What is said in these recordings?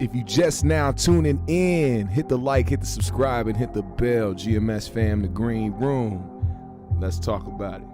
If you just now tuning in, hit the like, hit the subscribe, and hit the bell. GMS fam, the green room. Let's talk about it.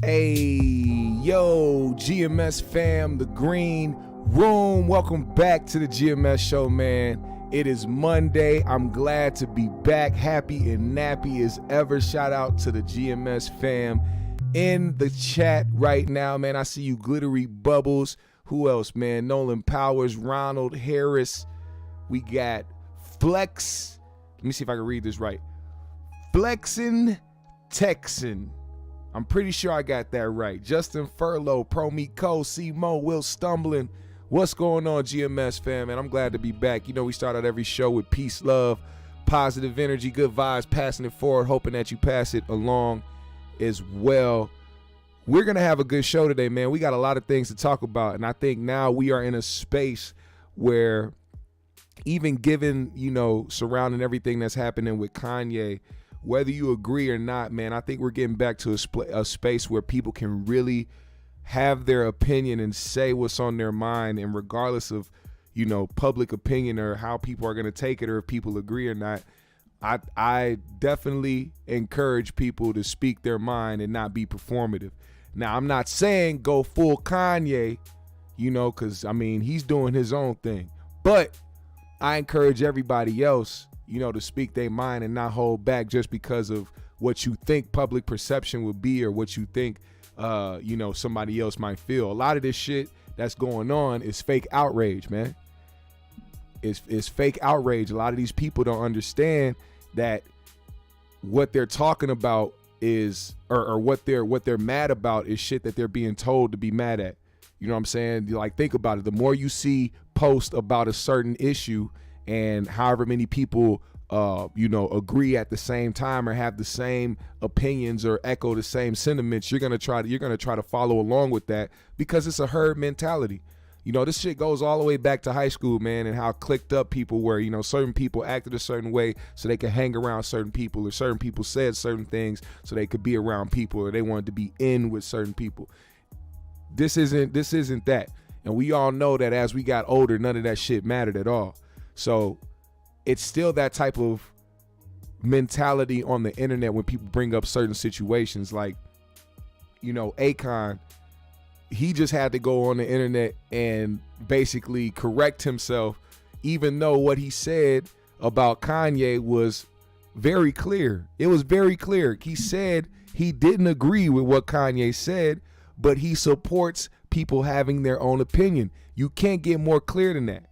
Hey, yo, GMS fam, the green room. Welcome back to the GMS show, man. It is Monday. I'm glad to be back, happy and nappy as ever. Shout out to the GMS fam in the chat right now, man. I see you, Glittery Bubbles. Who else, man? Nolan Powers, Ronald Harris. We got Flex. Let me see if I can read this right. Flexin' Texan. I'm pretty sure I got that right. Justin Furlow, Pro Meet Co, C Mo, Will Stumbling. What's going on, GMS fam? Man, I'm glad to be back. You know, we start out every show with peace, love, positive energy, good vibes, passing it forward, hoping that you pass it along as well. We're going to have a good show today, man. We got a lot of things to talk about, and I think now we are in a space where even given, you know, surrounding everything that's happening with Kanye, whether you agree or not, man, I think we're getting back to a space where people can really have their opinion and say what's on their mind, and regardless of, you know, public opinion or how people are going to take it or if people agree or not, I definitely encourage people to speak their mind and not be performative. Now, I'm not saying go full Kanye, you know, because, I mean, he's doing his own thing. But I encourage everybody else, you know, to speak their mind and not hold back just because of what you think public perception would be or what you think, you know, somebody else might feel. A lot of this shit that's going on is fake outrage, man. It's fake outrage. A lot of these people don't understand that what they're talking about is, or what they're mad about is shit that they're being told to be mad at. You know what I'm saying? Like, think about it. The more you see posts about a certain issue, and however many people, you know, agree at the same time or have the same opinions or echo the same sentiments, you're gonna try to follow along with that because it's a herd mentality. You know, this shit goes all the way back to high school, man, and how clicked up people were. You know, certain people acted a certain way so they could hang around certain people, or certain people said certain things so they could be around people, or they wanted to be in with certain people. This isn't that, and we all know that as we got older, none of that shit mattered at all. So it's still that type of mentality on the internet when people bring up certain situations. Like, you know, Akon, he just had to go on the internet and basically correct himself, even though what he said about Kanye was very clear. It was very clear. He said he didn't agree with what Kanye said, but he supports people having their own opinion. You can't get more clear than that.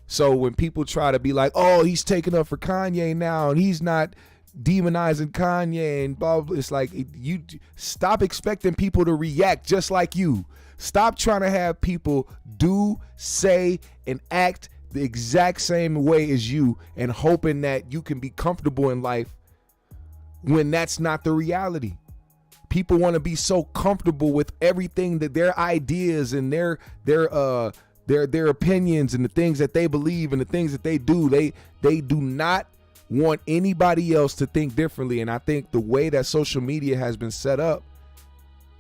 So when people try to be like, oh, he's taking up for Kanye now and he's not demonizing Kanye and blah, blah. It's like you stop expecting people to react just like you. Stop trying to have people do, say, and act the exact same way as you and hoping that you can be comfortable in life when that's not the reality. People want to be so comfortable with everything, that their ideas and their opinions and the things that they believe and the things that they do. They do not want anybody else to think differently. And I think the way that social media has been set up,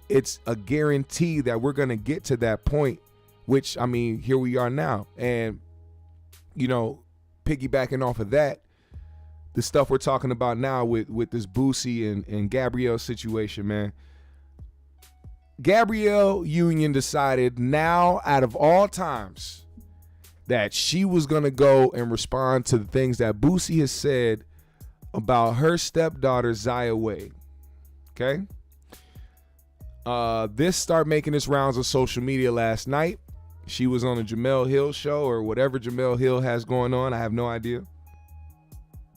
it's a guarantee that we're going to get to that point, which, I mean, here we are now. And, you know, piggybacking off of that, the stuff we're talking about now with this Boosie and Gabrielle situation, man. Gabrielle Union decided now, out of all times, that she was going to go and respond to the things that Boosie has said about her stepdaughter, Zaya Wade. Okay? This started making its rounds on social media last night. She was on a Jemele Hill show, or whatever Jemele Hill has going on. I have no idea.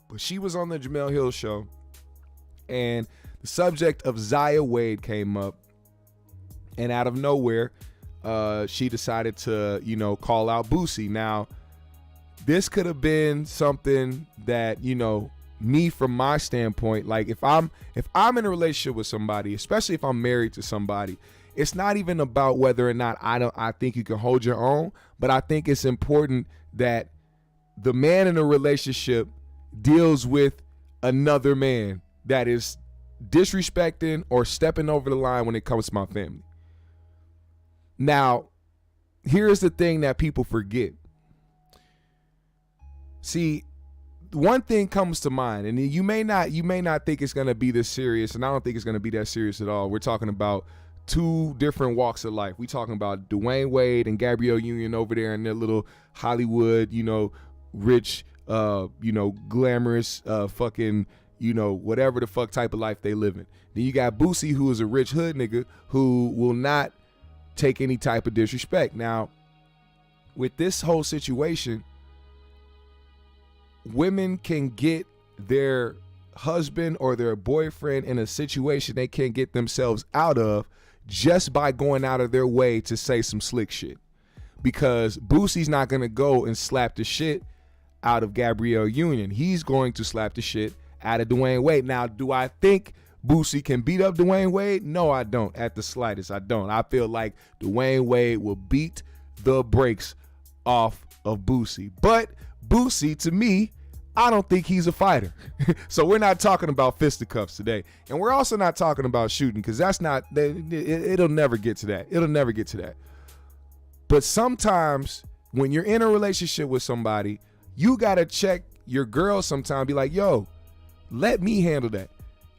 But she was on the Jemele Hill show, and the subject of Zaya Wade came up, and out of nowhere, she decided to, you know, call out Boosie. Now, this could have been something that, you know, me from my standpoint, like if I'm in a relationship with somebody, especially if I'm married to somebody, it's not even about whether or not I think you can hold your own, but I think it's important that the man in a relationship deals with another man that is disrespecting or stepping over the line when it comes to my family. Now, here's the thing that people forget. See, one thing comes to mind, and you may not think it's going to be this serious, and I don't think it's going to be that serious at all. We're talking about two different walks of life. We're talking about Dwayne Wade and Gabrielle Union over there in their little Hollywood, you know, rich, you know, glamorous, fucking, you know, whatever the fuck type of life they live in. Then you got Boosie, who is a rich hood nigga who will not take any type of disrespect. Now, with this whole situation, women can get their husband or their boyfriend in a situation they can't get themselves out of just by going out of their way to say some slick shit. Because Boosie's not going to go and slap the shit out of Gabrielle Union. He's going to slap the shit out of Dwayne Wade. Now, do I think Boosie can beat up Dwayne Wade? No, I don't. At the slightest, I don't. I feel like Dwayne Wade will beat the brakes off of Boosie. But Boosie, to me, I don't think he's a fighter. So we're not talking about fisticuffs today. And we're also not talking about shooting, because that's not, it'll never get to that. It'll never get to that. But sometimes when you're in a relationship with somebody, you got to check your girl sometime, be like, yo, let me handle that.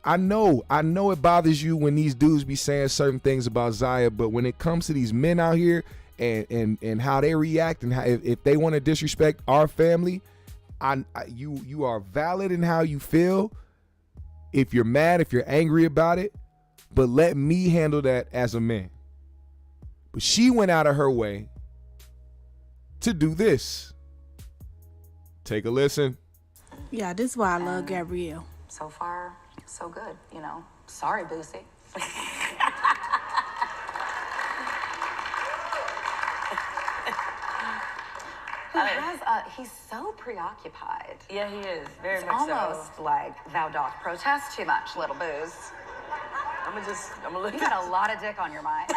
I know it bothers you when these dudes be saying certain things about Zaya, but when it comes to these men out here and how they react and how, if they want to disrespect our family, you are valid in how you feel. If you're mad, if you're angry about it, but let me handle that as a man. But she went out of her way to do this. Take a listen. Yeah, this is why I love Gabrielle. So far, so good, you know. Sorry, Boosie. He's so preoccupied. Yeah, he is. Very It's much so. almost like thou dost protest too much, little Booze. I'm gonna look You got a lot of dick on your mind.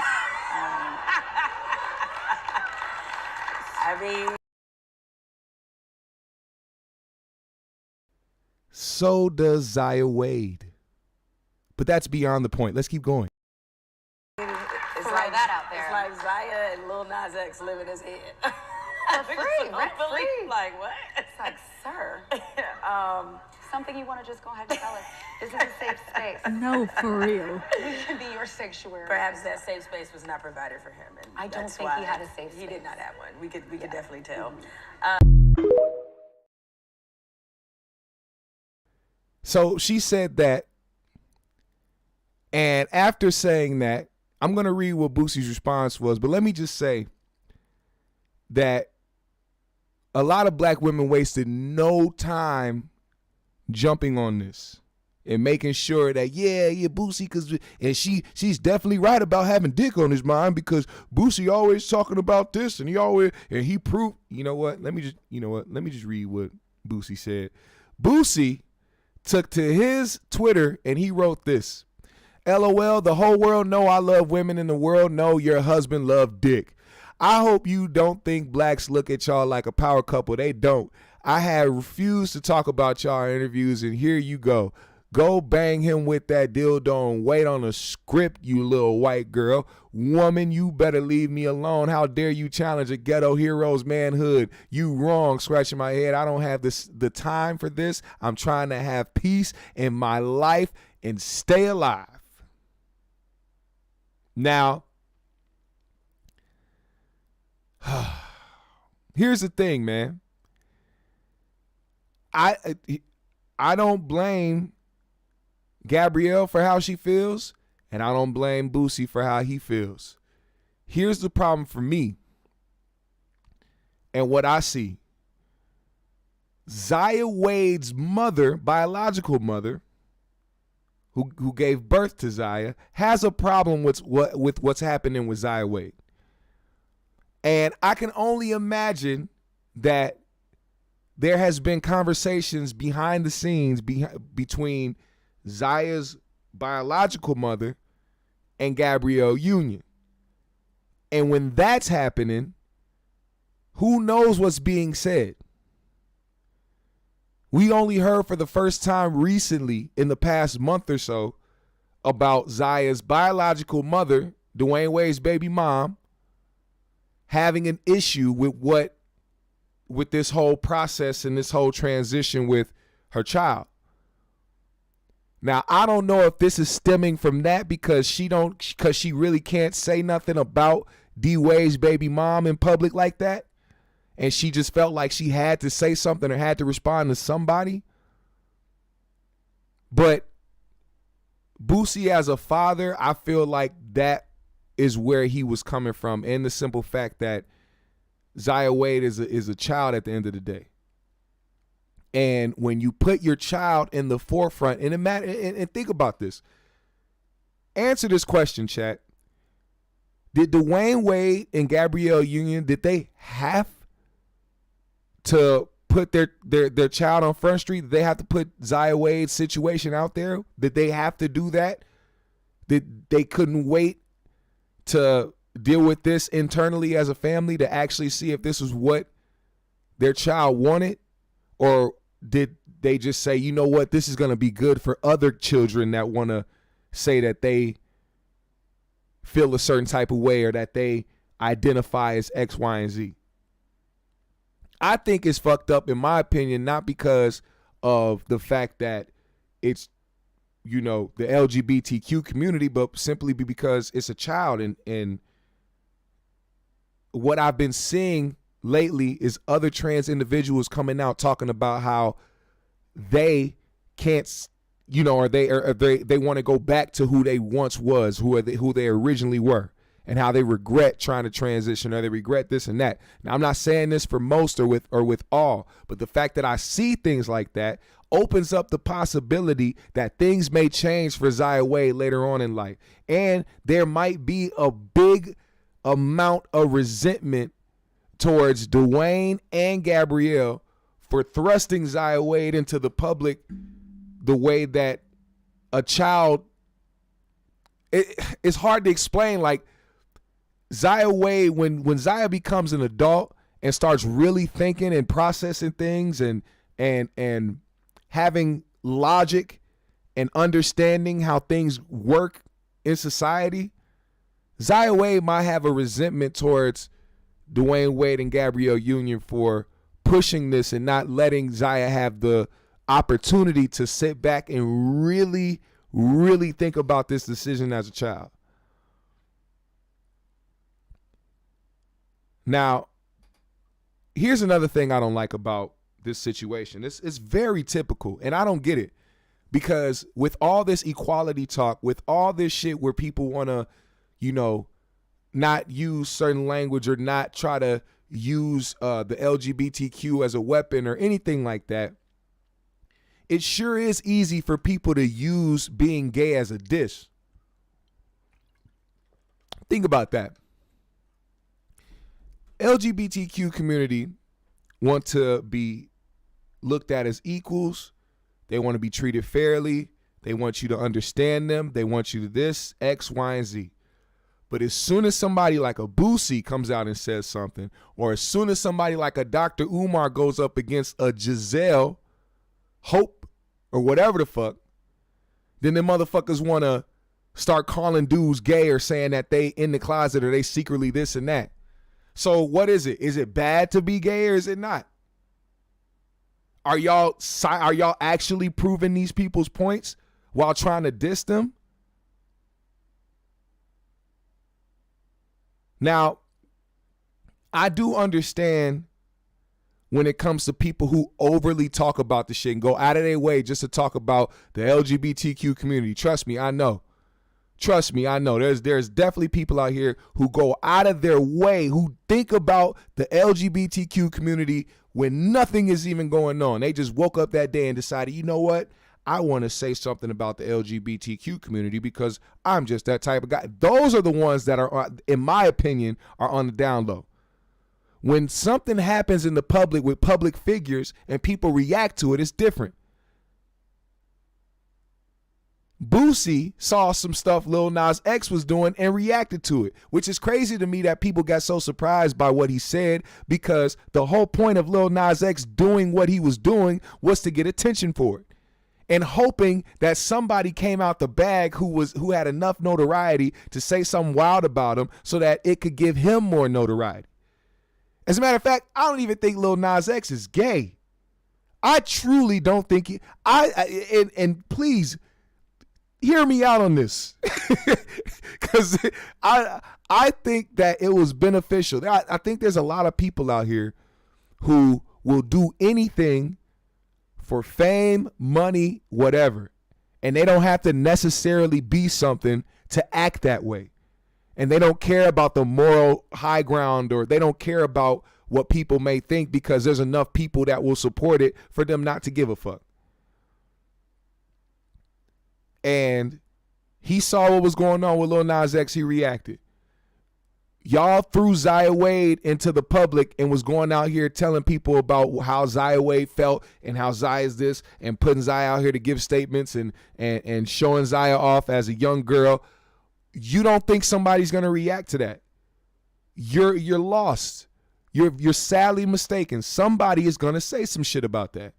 I mean, So does Zaya Wade. But that's beyond the point. Let's keep going. it's Throw that out there. It's like Zaya and Lil Nas X live in his head. For free, rent free. Like, what? It's like, sir, something you want to just go ahead and tell us. This is a safe space. No, for real. We can be your sanctuary. Perhaps that safe space was not provided for him. And I don't that's think why he had a safe He space. did not have one. We could definitely tell. So she said that, and after saying that, I'm going to read what Boosie's response was, but let me just say that a lot of black women wasted no time jumping on this. and making sure that yeah Boosie, and she's definitely right about having dick on his mind because Boosie always talking about this and he proved. You know what? Let me just read what Boosie said. Boosie took to his Twitter and he wrote this: LOL, the whole world know I love women and the world know your husband love dick. I hope you don't think blacks look at y'all like a power couple. They don't. I have refused to talk about y'all in interviews, and here you go. Go bang him with that dildo and wait on a script, you little white girl. Woman, you better leave me alone. How dare you challenge a ghetto hero's manhood? You wrong, scratching my head. I don't have the time for this. I'm trying to have peace in my life and stay alive. Now, here's the thing, man. I don't blame Gabrielle for how she feels, and I don't blame Boosie for how he feels. Here's the problem for me and what I see. Zaya Wade's mother, biological mother, who gave birth to Zaya, has a problem with what's happening with Zaya Wade. And I can only imagine that there has been conversations behind the scenes between Zaya's biological mother and Gabrielle Union. And when that's happening, who knows what's being said? We only heard for the first time recently in the past month or so about Zaya's biological mother, Dwayne Wade's baby mom, having an issue with this whole process and this whole transition with her child. Now, I don't know if this is stemming from that because she really can't say nothing about D Wade's baby mom in public like that, and she just felt like she had to say something or had to respond to somebody. But Boosie as a father, I feel like that is where he was coming from, and the simple fact that Zaya Wade is a child at the end of the day. And when you put your child in the forefront, and think about this. Answer this question, chat. Did Dwayne Wade and Gabrielle Union, did they have to put their child on Front Street? Did they have to put Zaya Wade's situation out there? Did they have to do that? Did they couldn't wait to deal with this internally as a family to actually see if this was what their child wanted? Or did they just say, you know what, this is going to be good for other children that want to say that they feel a certain type of way or that they identify as X, Y, and Z? I think it's fucked up, in my opinion, not because of the fact that it's, you know, the LGBTQ community, but simply because it's a child. And what I've been seeing lately is other trans individuals coming out talking about how they can't, you know, or they want to go back to who they once was, who they originally were, and how they regret trying to transition, or they regret this and that. Now, I'm not saying this for most or with all, but the fact that I see things like that opens up the possibility that things may change for Zaya Wade later on in life, and there might be a big amount of resentment towards Dwayne and Gabrielle for thrusting Zaya Wade into the public the way that a child, it's hard to explain. Like Zaya Wade, when Zaya becomes an adult and starts really thinking and processing things and having logic and understanding how things work in society, Zaya Wade might have a resentment towards Dwayne Wade and Gabrielle Union for pushing this and not letting Zaya have the opportunity to sit back and really, really think about this decision as a child. Now, here's another thing I don't like about this situation. It's very typical, and I don't get it, because with all this equality talk, with all this shit where people want to, you know, not use certain language or not try to use the LGBTQ as a weapon or anything like that, it sure is easy for people to use being gay as a diss. Think about that. LGBTQ community want to be looked at as equals. They want to be treated fairly. They want you to understand them. They want you to this, X, Y, and Z. But as soon as somebody like a Boosie comes out and says something, or as soon as somebody like a Dr. Umar goes up against a Giselle, Hope, or whatever the fuck, then the motherfuckers want to start calling dudes gay or saying that they in the closet or they secretly this and that. So what is it? Is it bad to be gay or is it not? Are y'all actually proving these people's points while trying to diss them? Now, I do understand when it comes to people who overly talk about the shit and go out of their way just to talk about the LGBTQ community. Trust me, I know. Trust me, I know. There's definitely people out here who go out of their way, who think about the LGBTQ community when nothing is even going on. They just woke up that day and decided, you know what? I want to say something about the LGBTQ community because I'm just that type of guy. Those are the ones that are, in my opinion, are on the down low. When something happens in the public with public figures and people react to it, it's different. Boosie saw some stuff Lil Nas X was doing and reacted to it, which is crazy to me that people got so surprised by what he said, because the whole point of Lil Nas X doing what he was doing was to get attention for it, and hoping that somebody came out the bag who had enough notoriety to say something wild about him so that it could give him more notoriety. As a matter of fact, I don't even think Lil Nas X is gay. I truly don't think he. And please hear me out on this, because I think that it was beneficial. I think there's a lot of people out here who will do anything for fame, money, whatever, and they don't have to necessarily be something to act that way. And they don't care about the moral high ground, or they don't care about what people may think, because there's enough people that will support it for them not to give a fuck. And he saw what was going on with Lil Nas X. He reacted. Y'all threw Zaya Wade into the public and was going out here telling people about how Zaya Wade felt and how Zaya's this, and putting Zaya out here to give statements and showing Zaya off as a young girl. You don't think somebody's going to react to that? You're lost. You're sadly mistaken. Somebody is going to say some shit about that,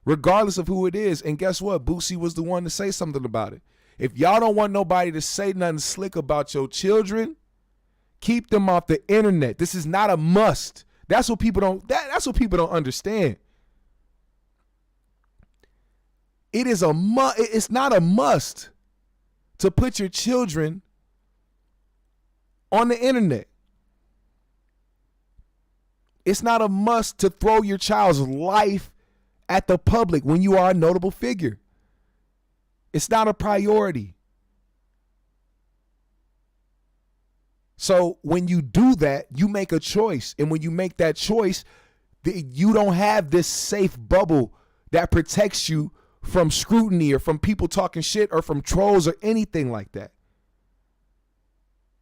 regardless of who it is. And guess what? Boosie was the one to say something about it. If y'all don't want nobody to say nothing slick about your children, keep them off the internet. This is not a must. That's what people don't. That's what people don't understand. It is a must. It's not a must to put your children on the internet. It's not a must to throw your child's life at the public when you are a notable figure. It's not a priority. So when you do that, you make a choice. And when you make that choice, you don't have this safe bubble that protects you from scrutiny or from people talking shit or from trolls or anything like that.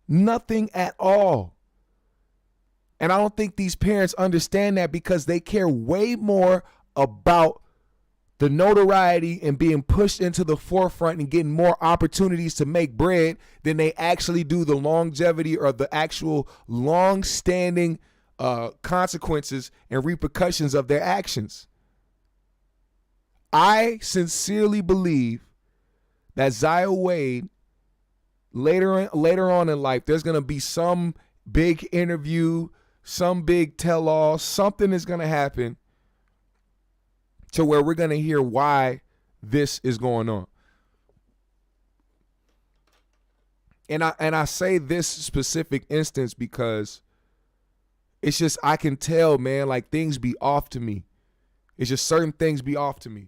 Nothing at all. And I don't think these parents understand that, because they care way more about the notoriety and being pushed into the forefront and getting more opportunities to make bread than they actually do the longevity or the actual long-standing consequences and repercussions of their actions. I sincerely believe that Zaya Wade, later on in life, there's going to be some big interview, some big tell-all, something is going to happen to where we're going to hear why this is going on. And I say this specific instance because it's just, I can tell, man, like things be off to me. It's just certain things be off to me.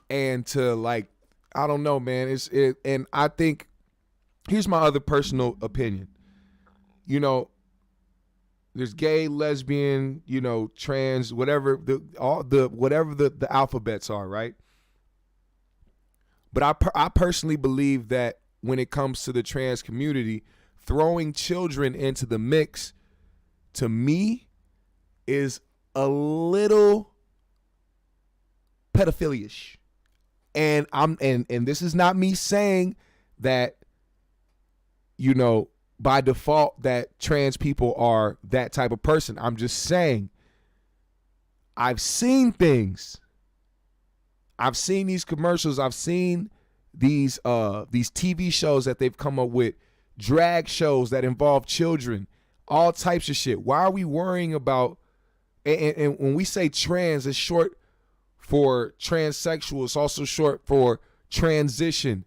And to like, I don't know, man. And I think, here's my other personal opinion. You know, There's gay, lesbian, trans, whatever whatever the alphabets are, right? But I personally believe that when it comes to the trans community, throwing children into the mix, to me, is a little pedophilia-ish. And and this is not me saying that, by default that trans people are that type of person. I'm just saying I've seen things. I've seen these commercials. I've seen these TV shows that they've come up with, drag shows that involve children, all types of shit. Why are we worrying about, and when we say trans, it's short for transsexual. It's also short for transition.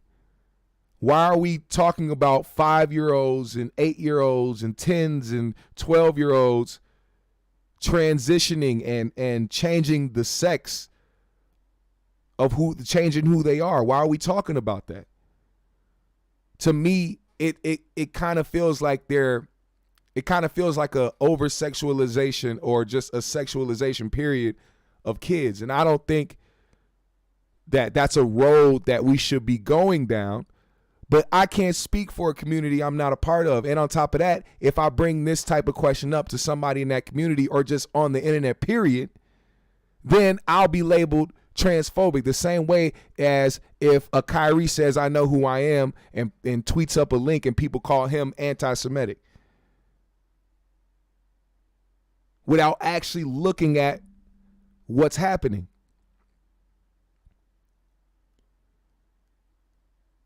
Why are we talking about 5-year-olds and 8-year-olds and 10s and 12-year-olds transitioning and changing the sex of changing who they are? Why are we talking about that? To me, it kind of feels like a over sexualization or just a sexualization period of kids. And I don't think that that's a road that we should be going down. But I can't speak for a community I'm not a part of. And on top of that, if I bring this type of question up to somebody in that community or just on the internet, period, then I'll be labeled transphobic. The same way as if a Kyrie says, I know who I am, and tweets up a link and people call him anti-Semitic, without actually looking at what's happening.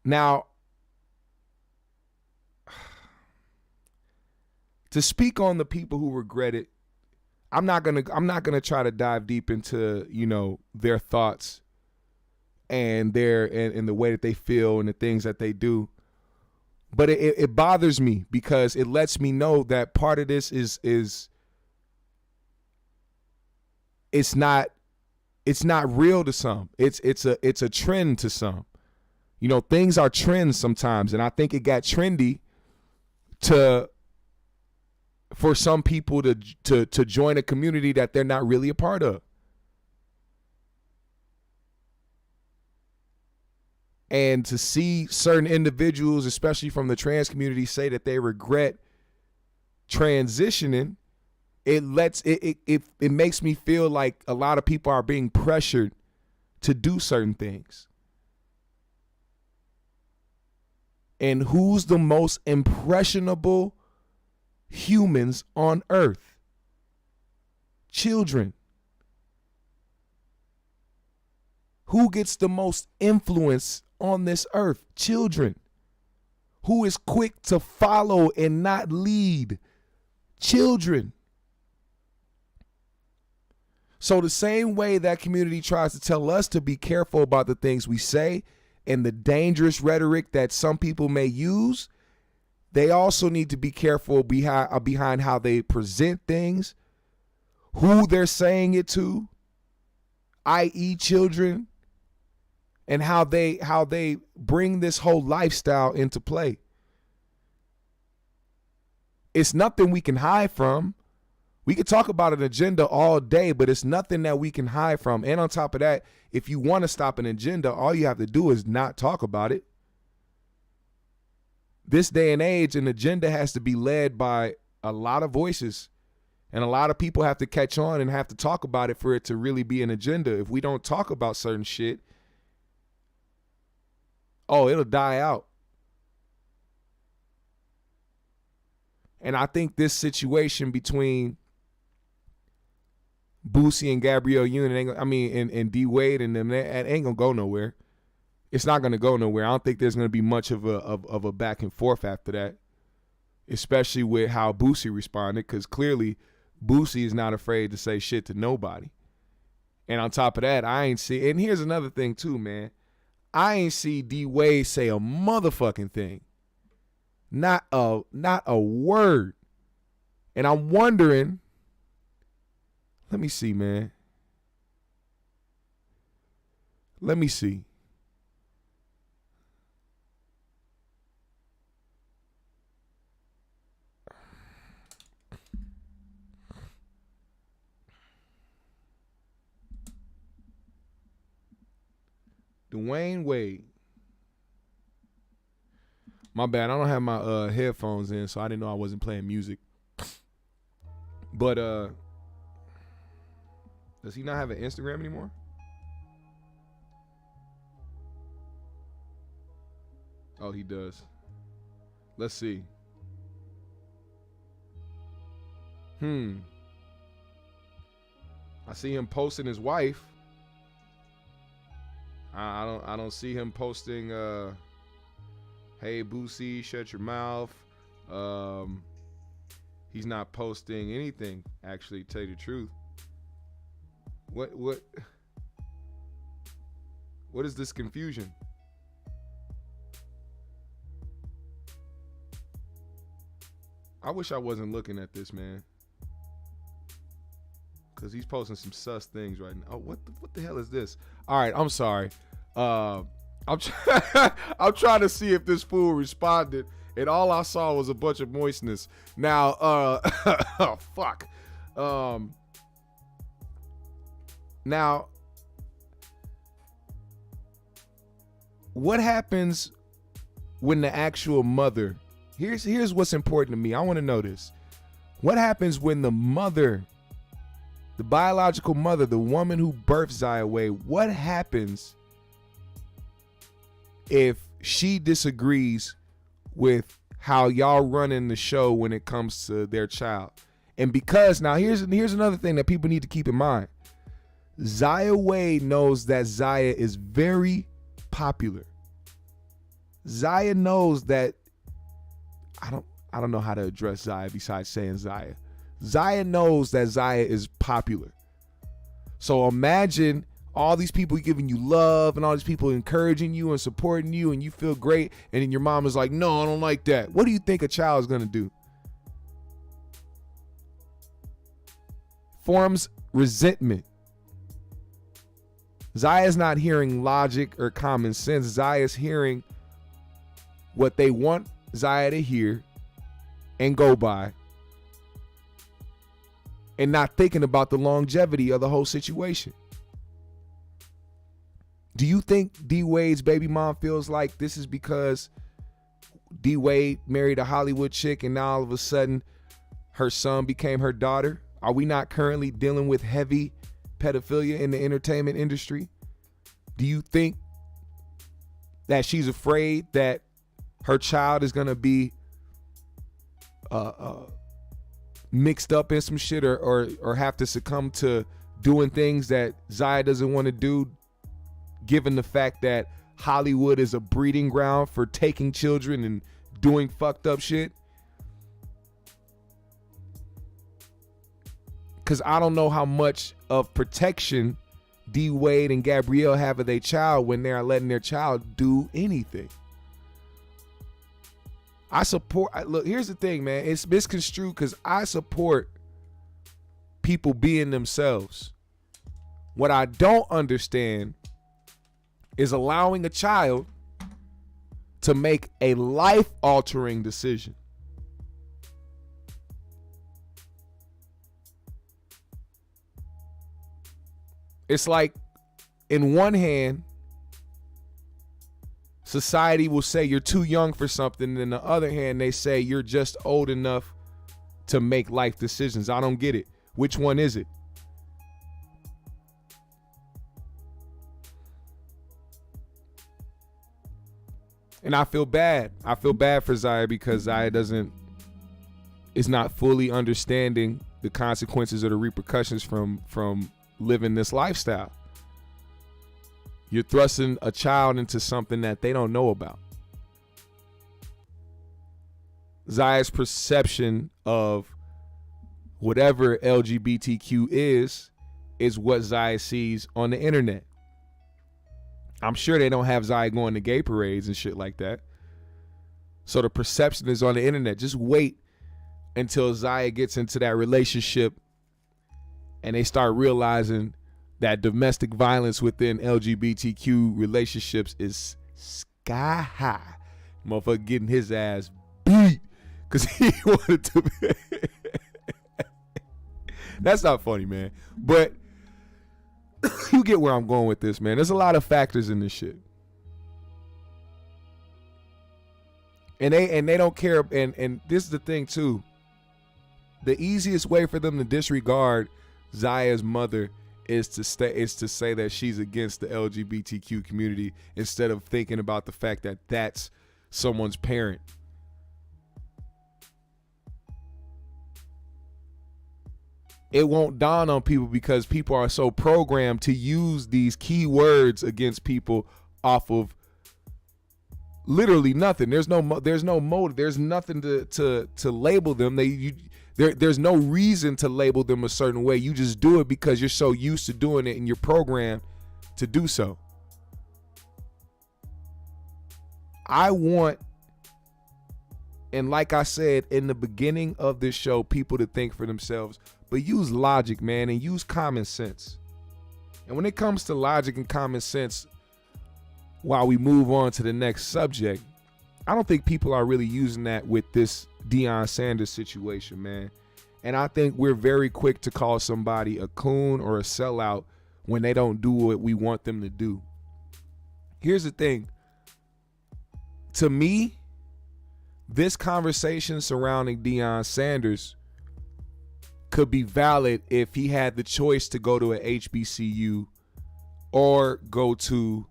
Now, to speak on the people who regret it, I'm not gonna try to dive deep into their thoughts and and the way that they feel and the things that they do. But it bothers me because it lets me know that part of this is it's not real to some. It's a trend to some. Things are trends sometimes, and I think it got trendy for some people to join a community that they're not really a part of. And to see certain individuals, especially from the trans community, say that they regret transitioning, it makes me feel like a lot of people are being pressured to do certain things. And who's the most impressionable humans on earth? Children. Who gets the most influence on this earth? Children. Who is quick to follow and not lead? Children. So the same way that community tries to tell us to be careful about the things we say and the dangerous rhetoric that some people may use, they also need to be careful behind how they present things, who they're saying it to, i.e. children, and how they bring this whole lifestyle into play. It's nothing we can hide from. We could talk about an agenda all day, but it's nothing that we can hide from. And on top of that, if you want to stop an agenda, all you have to do is not talk about it. This day and age, an agenda has to be led by a lot of voices, and a lot of people have to catch on and have to talk about it for it to really be an agenda. If we don't talk about certain shit, it'll die out. And I think this situation between Boosie and Gabrielle Union, and D Wade and them, that ain't gonna go nowhere. It's not gonna go nowhere. I don't think there's gonna be much of a back and forth after that, especially with how Boosie responded, because clearly Boosie is not afraid to say shit to nobody. And on top of that, I ain't see. And here's another thing too, man. I ain't see D Wade say a motherfucking thing. Not a word. And I'm wondering. Let me see, man. Let me see. Dwayne Wade. My bad. I don't have my headphones in, so I didn't know I wasn't playing music. But does he not have an Instagram anymore? Oh, he does. Let's see. I see him posting his wife. I don't see him posting hey Boosie, shut your mouth. He's not posting anything, actually, to tell you the truth. What is this confusion? I wish I wasn't looking at this, man. Cause he's posting some sus things right now. Oh, what the hell is this? All right, I'm sorry. I'm trying to see if this fool responded, and all I saw was a bunch of moistness. Now, oh, fuck. Now, what happens when the actual mother? Here's what's important to me. I want to know this. What happens when the mother, the biological mother, the woman who birthed Zaya Wade, what happens if she disagrees with how y'all running the show when it comes to their child? And because now here's another thing that people need to keep in mind. Zaya Wade knows that Zaya is very popular. Zaya knows that I don't know how to address Zaya besides saying Zaya. Zaya knows that Zaya is popular. So imagine all these people giving you love and all these people encouraging you and supporting you, and you feel great, and then your mom is like, no, I don't like that. What do you think a child is going to do? Forms resentment. Zaya's not hearing logic or common sense. Zaya's hearing what they want Zaya to hear and go by, and not thinking about the longevity of the whole situation. Do you think D Wade's baby mom feels like this is because D Wade married a Hollywood chick and now all of a sudden her son became her daughter? Are we not currently dealing with heavy pedophilia in the entertainment industry? Do you think that she's afraid that her child is going to be mixed up in some shit or have to succumb to doing things that Zaya doesn't want to do, given the fact that Hollywood is a breeding ground for taking children and doing fucked up shit? Because I don't know how much of protection D Wade and Gabrielle have of their child when they're letting their child do anything. Look, here's the thing, man. It's misconstrued because I support people being themselves. What I don't understand is allowing a child to make a life-altering decision. It's like, in one hand, society will say you're too young for something, and in the other hand, they say you're just old enough to make life decisions. I don't get it. Which one is it? And I feel bad. I feel bad for Zaya because Zaya is not fully understanding the consequences or the repercussions from living this lifestyle. You're thrusting a child into something that they don't know about. Zaya's perception of whatever LGBTQ is what Zaya sees on the internet. I'm sure they don't have Zaya going to gay parades and shit like that. So the perception is on the internet. Just wait until Zaya gets into that relationship and they start realizing that domestic violence within LGBTQ relationships is sky high. Motherfucker getting his ass beat because he wanted to be. That's not funny, man. But You get where I'm going with this, man. There's a lot of factors in this shit. And they don't care. And this is the thing too. The easiest way for them to disregard Zaya's mother is to say that she's against the LGBTQ community instead of thinking about the fact that that's someone's parent. It won't dawn on people because people are so programmed to use these key words against people off of literally nothing. There's no motive. There's nothing to label them. There's no reason to label them a certain way. You just do it because you're so used to doing it and you're programmed to do so. I want, and like I said in the beginning of this show, people to think for themselves, but use logic, man, and use common sense. And when it comes to logic and common sense, while we move on to the next subject, I don't think people are really using that with this Deion Sanders situation, man. And I think we're very quick to call somebody a coon or a sellout when they don't do what we want them to do. Here's the thing. To me, this conversation surrounding Deion Sanders could be valid if he had the choice to go to a HBCU or go to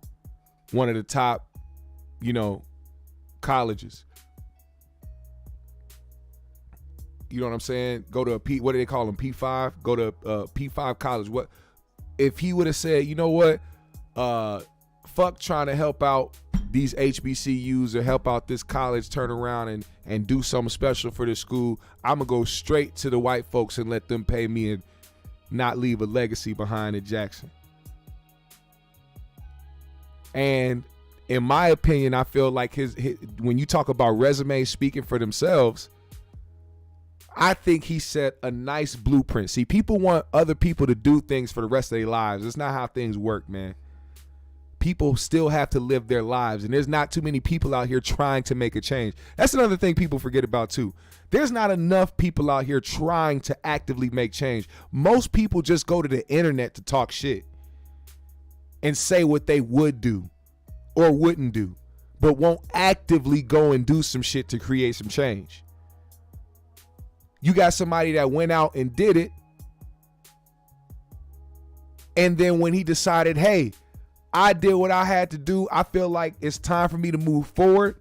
one of the top, colleges. You know what I'm saying? Go to what do they call them? P5? Go to P5 college. What if he would have said, you know what? Fuck trying to help out these HBCUs or help out this college, turn around and do something special for the school. I'm going to go straight to the white folks and let them pay me and not leave a legacy behind at Jackson. And in my opinion, I feel like his when you talk about resumes speaking for themselves, I think he set a nice blueprint. See, people want other people to do things for the rest of their lives. It's not how things work, man. People still have to live their lives, and there's not too many people out here trying to make a change. That's another thing people forget about too. There's not enough people out here trying to actively make change. Most people just go to the internet to talk shit and say what they would do or wouldn't do, but won't actively go and do some shit to create some change. You got somebody that went out and did it, and then when he decided, hey, I did what I had to do, I feel like it's time for me to move forward,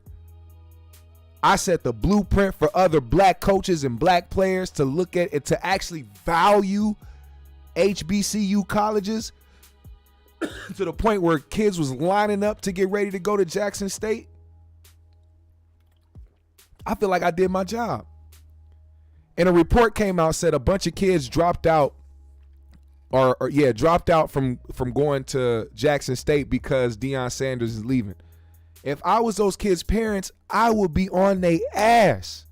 I set the blueprint for other black coaches and black players to look at it, to actually value HBCU colleges to the point where kids was lining up to get ready to go to Jackson State. I feel like I did my job. And a report came out, said a bunch of kids dropped out dropped out from going to Jackson State because Deion Sanders is leaving. If I was those kids' parents, I would be on their ass.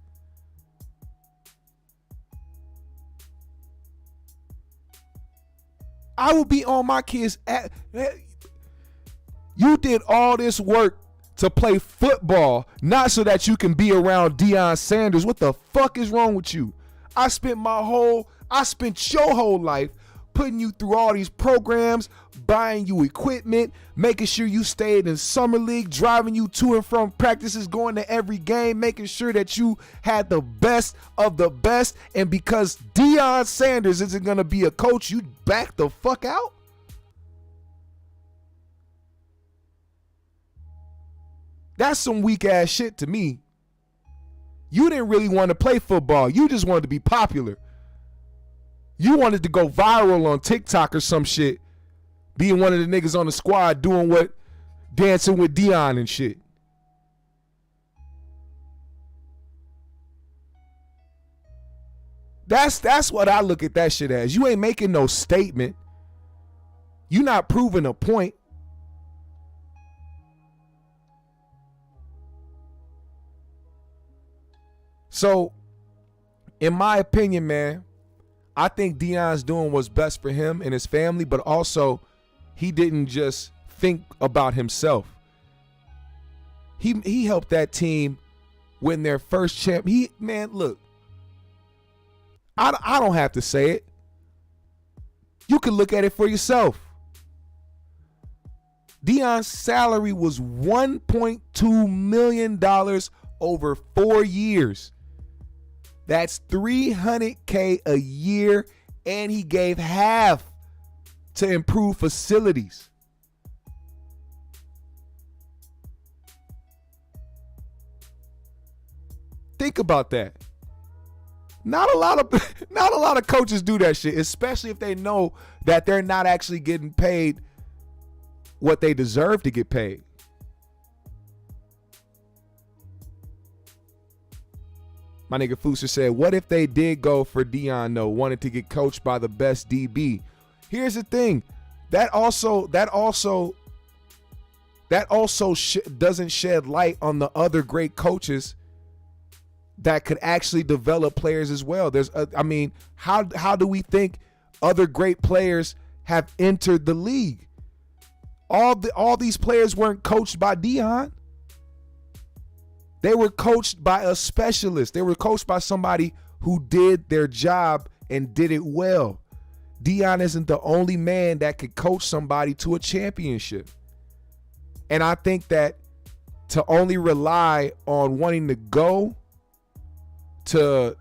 I would be on my kids' ass. You did all this work to play football, not so that you can be around Deion Sanders. What the fuck is wrong with you? I spent your whole life putting you through all these programs, buying you equipment, making sure you stayed in summer league, driving you to and from practices, going to every game, making sure that you had the best of the best. And because Deion Sanders isn't going to be a coach, you back the fuck out? That's some weak ass shit to me. You didn't really want to play football. You just wanted to be popular. You wanted to go viral on TikTok or some shit, being one of the niggas on the squad doing what, dancing with Deion and shit. That's what I look at that shit as. You ain't making no statement. You not proving a point. So, in my opinion, man, I think Deion's doing what's best for him and his family, but also he didn't just think about himself. He helped that team win their first champ. Look, I don't have to say it. You can look at it for yourself. Deion's salary was $1.2 million over 4 years. That's $300K a year, and he gave half to improve facilities. Think about that. Not a lot of coaches do that shit, especially if they know that they're not actually getting paid what they deserve to get paid. My nigga Fooster said, what if they did go for Deion though, wanted to get coached by the best DB? Here's the thing. That also doesn't shed light on the other great coaches that could actually develop players as well. How do we think other great players have entered the league? All these players weren't coached by Deion. They were coached by a specialist. They were coached by somebody who did their job and did it well. Deion isn't the only man that could coach somebody to a championship. And I think that to only rely on wanting to go to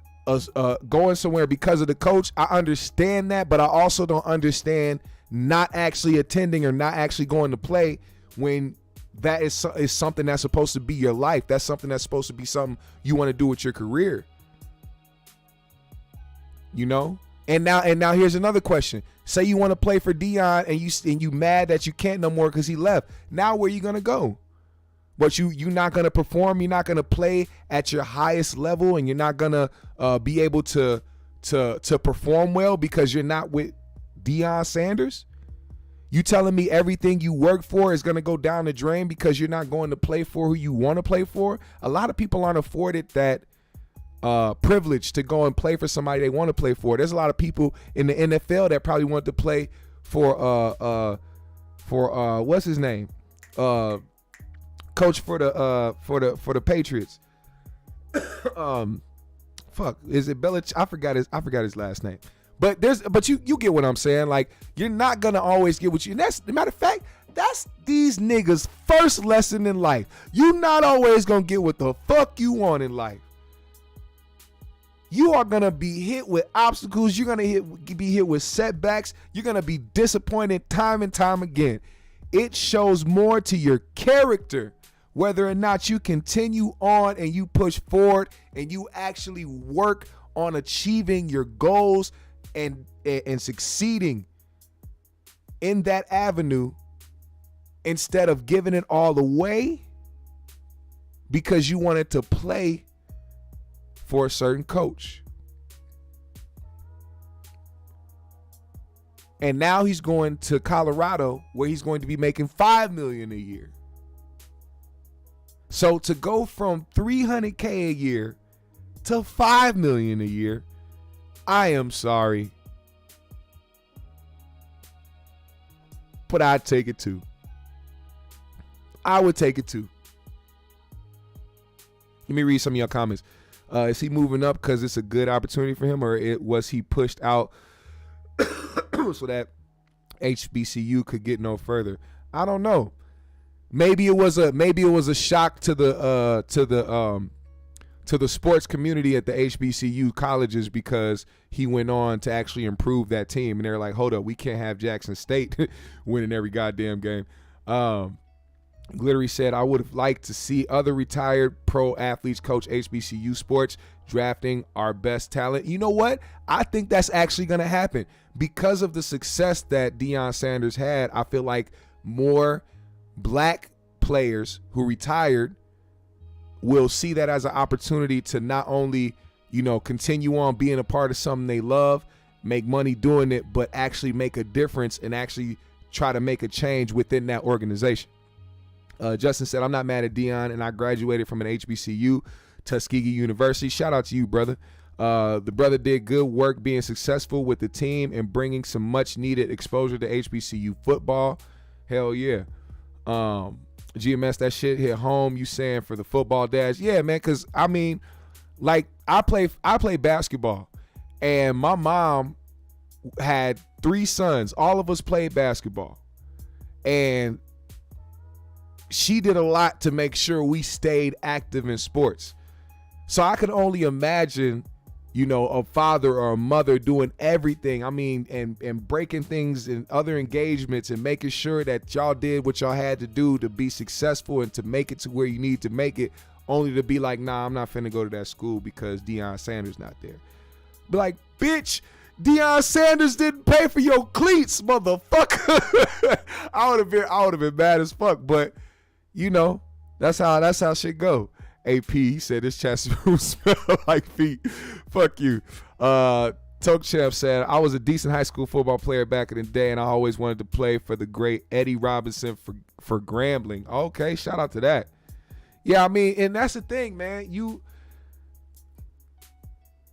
going somewhere because of the coach, I understand that, but I also don't understand not actually attending or not actually going to play when that is something that's supposed to be your life. That's something that's supposed to be something you want to do with your career. You know? And now here's another question. Say you want to play for Deion and you mad that you can't no more because he left. Now where you gonna go? But you not gonna perform, you're not gonna play at your highest level, and you're not gonna be able to perform well because you're not with Deion Sanders? You telling me everything you work for is going to go down the drain because you're not going to play for who you want to play for? A lot of people aren't afforded that privilege to go and play for somebody they want to play for. There's a lot of people in the NFL that probably want to play for what's his name? Coach for the Patriots. Is it Belichick? I forgot his last name. But you get what I'm saying. Like, you're not gonna always get what you. And that's the matter of fact. That's these niggas' first lesson in life. You're not always gonna get what the fuck you want in life. You are gonna be hit with obstacles. You're gonna be hit with setbacks. You're gonna be disappointed time and time again. It shows more to your character whether or not you continue on and you push forward and you actually work on achieving your goals and succeeding in that avenue instead of giving it all away because you wanted to play for a certain coach. And now he's going to Colorado where he's going to be making $5 million a year. So to go from $300K a year to $5 million a year, I am sorry, but I'd take it too. I would take it too. Let me read some of your comments. Is he moving up because it's a good opportunity for him, or was he pushed out so that HBCU could get no further? I don't know. Maybe it was a shock to the sports community at the HBCU colleges because he went on to actually improve that team. And they're like, hold up, we can't have Jackson State winning every goddamn game. Glittery said, I would have liked to see other retired pro athletes coach HBCU sports, drafting our best talent. You know what? I think that's actually going to happen. Because of the success that Deion Sanders had, I feel like more black players who retired will see that as an opportunity to not only, continue on being a part of something they love, make money doing it, but actually make a difference and actually try to make a change within that organization. Justin said, I'm not mad at Deion, and I graduated from an HBCU, Tuskegee University. Shout out to you, brother. The brother did good work being successful with the team and bringing some much needed exposure to HBCU football. Hell yeah. GMS, that shit hit home. You saying for the football dads? Yeah, man, because I play basketball, and my mom had 3 sons. All of us played basketball, and she did a lot to make sure we stayed active in sports. So I can only imagine, you know, a father or a mother doing everything. I mean, and breaking things in other engagements and making sure that y'all did what y'all had to do to be successful and to make it to where you need to make it, only to be like, nah, I'm not finna go to that school because Deion Sanders not there. Be like, bitch, Deion Sanders didn't pay for your cleats, motherfucker. I would have been mad as fuck, but you know, that's how shit go. AP, he said this chassis room smell like feet. Fuck you. Tokchef said, I was a decent high school football player back in the day, and I always wanted to play for the great Eddie Robinson for Grambling. Okay, shout out to that. Yeah, I mean, and that's the thing, man. You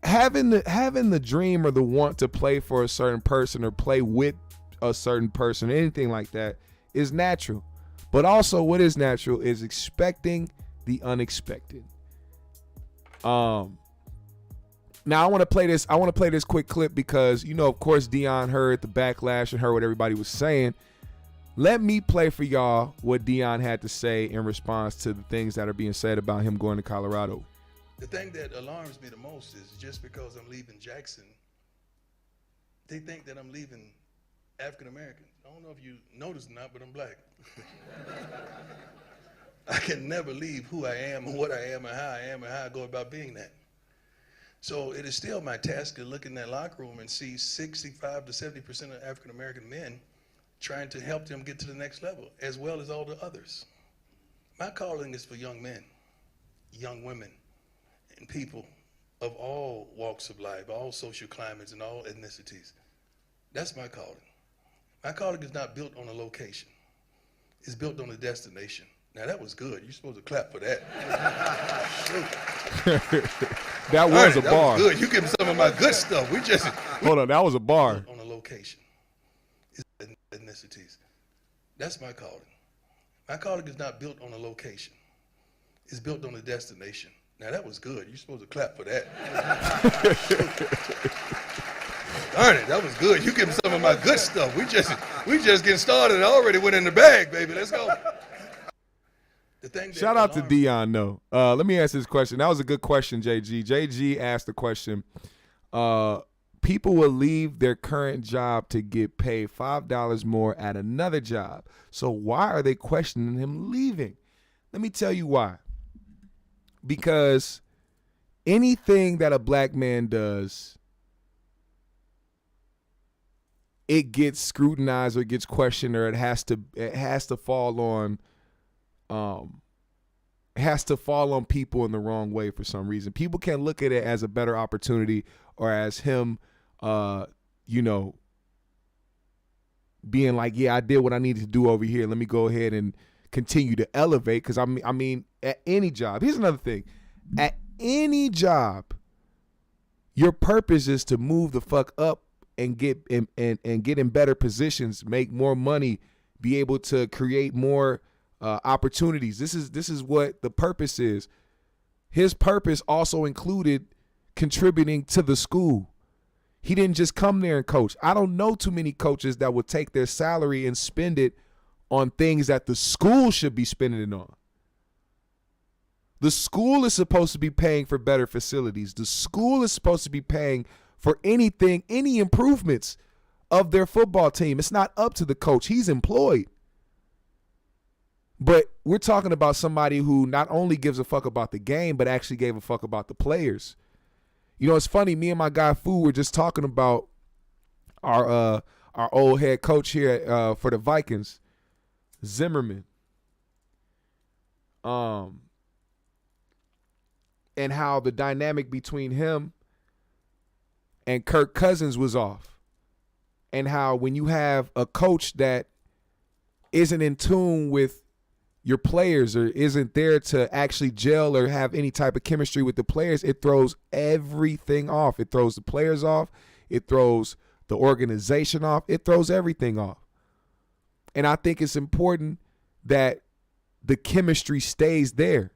having the dream or the want to play for a certain person or play with a certain person, anything like that, is natural. But also what is natural is expecting the unexpected. Now I want to play this quick clip because, you know, of course Deion heard the backlash and heard what everybody was saying. Let me play for y'all what Deion had to say in response to the things that are being said about him going to Colorado. The thing that alarms me the most is just because I'm leaving Jackson, they think that I'm leaving African Americans. I don't know if you noticed or not, but I'm black. I can never leave who I am and what I am and how I go about being that. So it is still my task to look in that locker room and see 65 to 70% of African American men trying to help them get to the next level, as well as all the others. My calling is for young men, young women, and people of all walks of life, all social climates, and all ethnicities. That's my calling. My calling is not built on a location. It's built on a destination. Now that was good. You're supposed to clap for that. That was a bar. That was good. You give me some of my good stuff. Hold on, that was a bar. On a location. It's ethnicities. That's my calling. My calling is not built on a location. It's built on a destination. Now that was good. You're supposed to clap for that. Darn it, that was good. You give me some of my good stuff. We just getting started. I already went in the bag, baby. Let's go. Shout out to Deion, though. Let me ask this question. That was a good question, JG. JG asked the question, people will leave their current job to get paid $5 more at another job. So why are they questioning him leaving? Let me tell you why. Because anything that a black man does, it gets scrutinized or it gets questioned, or it has to fall on people in the wrong way for some reason. People can't look at it as a better opportunity or as him, being like, yeah, I did what I needed to do over here. Let me go ahead and continue to elevate. Because I mean, at any job, here's another thing. At any job, your purpose is to move the fuck up and get in better positions, make more money, be able to create more opportunities. This is what the purpose is. His purpose also included contributing to the school. He didn't just come there and coach. I don't know too many coaches that would take their salary and spend it on things that the school should be spending it on. The school is supposed to be paying for better facilities. The school is supposed to be paying for anything, any improvements of their football team. It's not up to the coach. He's employed. But we're talking about somebody who not only gives a fuck about the game, but actually gave a fuck about the players. You know, it's funny. Me and my guy Fu were just talking about our old head coach here for the Vikings, Zimmerman. And how the dynamic between him and Kirk Cousins was off. And how when you have a coach that isn't in tune with your players or isn't there to actually gel or have any type of chemistry with the players, it throws everything off. It throws the players off. It throws the organization off. It throws everything off. And I think it's important that the chemistry stays there.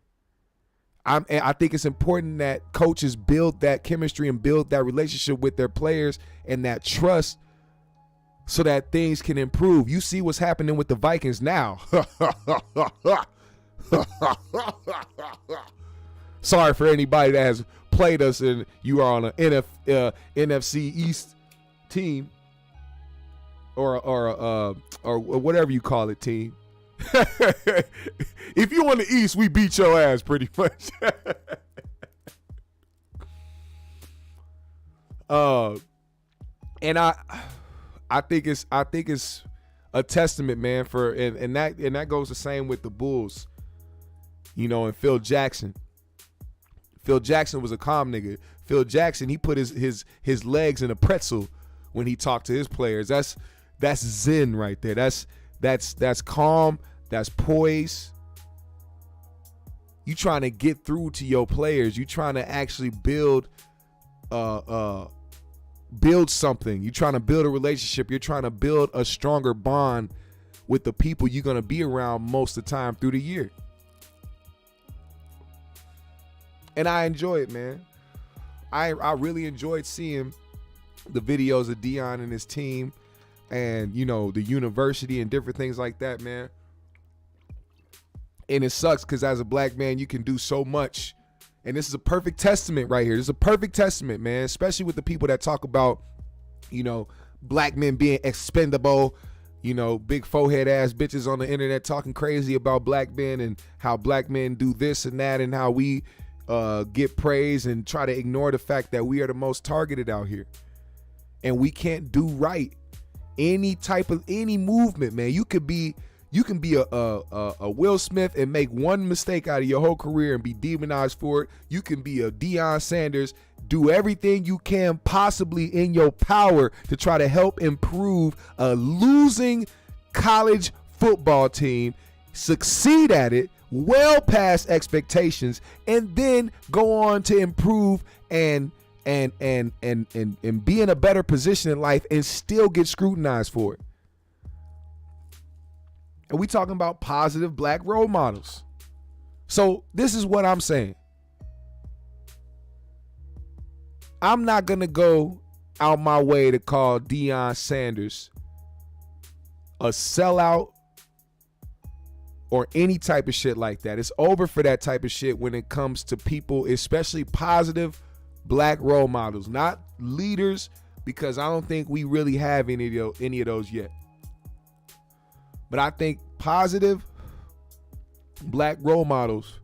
I think it's important that coaches build that chemistry and build that relationship with their players and that trust so that things can improve. You see what's happening with the Vikings now. Sorry for anybody that has played us and you are on an NFC East team or whatever you call it team. If you on the East, we beat your ass pretty much. And I think it's a testament, man, for and that goes the same with the Bulls, and Phil Jackson. Phil Jackson was a calm nigga. Phil Jackson, he put his legs in a pretzel when he talked to his players. That's zen right there. That's calm. That's poise. You trying to get through to your players. You trying to actually build something. You're trying to build a relationship. You're trying to build a stronger bond with the people you're going to be around most of the time through the year. And I enjoy it, man. I really enjoyed seeing the videos of Deion and his team and, the university and different things like that, man. And it sucks because as a black man, you can do so much. And this is a perfect testament right here. This is a perfect testament, man, especially with the people that talk about, black men being expendable, big forehead ass bitches on the internet talking crazy about black men and how black men do this and that and how we get praise and try to ignore the fact that we are the most targeted out here. And we can't do right any movement, man. You can be a Will Smith and make one mistake out of your whole career and be demonized for it. You can be a Deion Sanders, do everything you can possibly in your power to try to help improve a losing college football team, succeed at it well past expectations, and then go on to improve and be in a better position in life and still get scrutinized for it. And we talking about positive black role models. So this is what I'm saying. I'm not going to go out my way to call Deion Sanders a sellout or any type of shit like that. It's over for that type of shit when it comes to people, especially positive black role models, not leaders, because I don't think we really have any of those yet. But I think positive black role models